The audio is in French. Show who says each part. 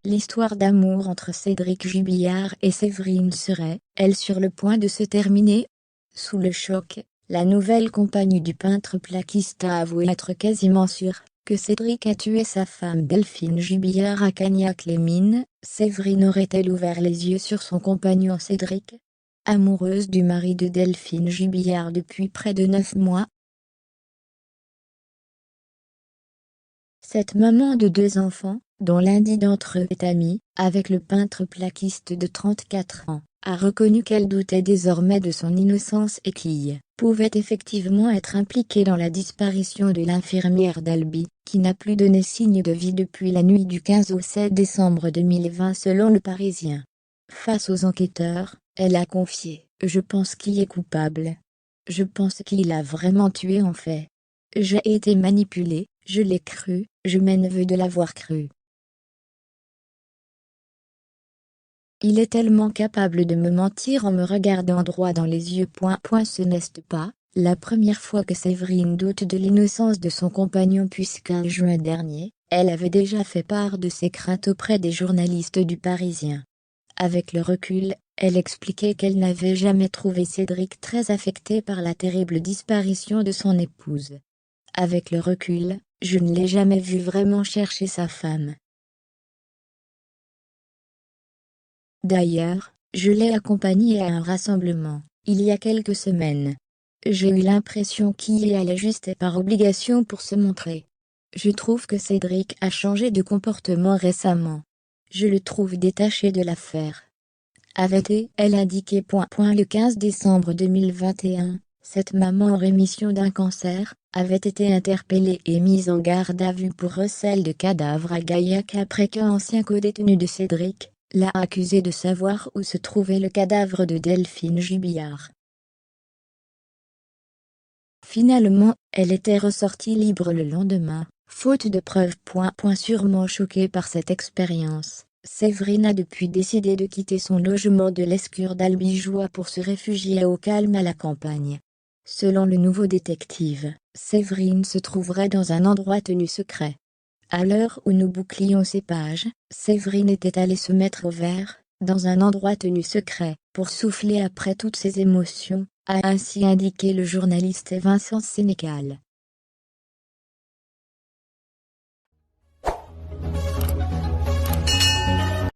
Speaker 1: L'histoire d'amour entre Cédric Jubillard et Séverine serait, elle, sur le point de se terminer. Sous le choc, la nouvelle compagne du peintre plaquiste a avoué être quasiment sûre que Cédric a tué sa femme Delphine Jubillard à Cagnac-les-Mines. Séverine aurait-elle ouvert les yeux sur son compagnon Cédric? Amoureuse du mari de Delphine Jubillard depuis près de 9 mois, cette maman de 2 enfants, dont l'un dit d'entre eux est ami avec le peintre plaquiste de 34 ans, a reconnu qu'elle doutait désormais de son innocence et qu'il pouvait effectivement être impliqué dans la disparition de l'infirmière d'Albi, qui n'a plus donné signe de vie depuis la nuit du 15 au 7 décembre 2020 selon Le Parisien. Face aux enquêteurs, elle a confié: « Je pense qu'il est coupable. Je pense qu'il a vraiment tué en fait. J'ai été manipulée, je l'ai cru, je m'en veux de l'avoir cru. Il est tellement capable de me mentir en me regardant droit dans les yeux. » Ce n'est pas la première fois que Séverine doute de l'innocence de son compagnon puisqu'en juin dernier, elle avait déjà fait part de ses craintes auprès des journalistes du Parisien. Avec le recul, elle expliquait qu'elle n'avait jamais trouvé Cédric très affecté par la terrible disparition de son épouse. Avec le recul, je ne l'ai jamais vu vraiment chercher sa femme. D'ailleurs, je l'ai accompagné à un rassemblement, il y a quelques semaines. J'ai eu l'impression qu'il y allait juste et par obligation pour se montrer. Je trouve que Cédric a changé de comportement récemment. Je le trouve détaché de l'affaire. Avait-elle indiqué. Le 15 décembre 2021, cette maman en rémission d'un cancer avait été interpellée et mise en garde à vue pour recel de cadavre à Gaillac après qu'un ancien codétenu de Cédric l'a accusé de savoir où se trouvait le cadavre de Delphine Jubillard. Finalement, elle était ressortie libre le lendemain, faute de preuves. Sûrement choquée par cette expérience, Séverine a depuis décidé de quitter son logement de l'Escure d'Albigeois pour se réfugier au calme à la campagne. Selon le nouveau détective, Séverine se trouverait dans un endroit tenu secret. À l'heure où nous bouclions ces pages, Séverine était allée se mettre au vert, dans un endroit tenu secret, pour souffler après toutes ses émotions, a ainsi indiqué le journaliste Vincent Sénécal.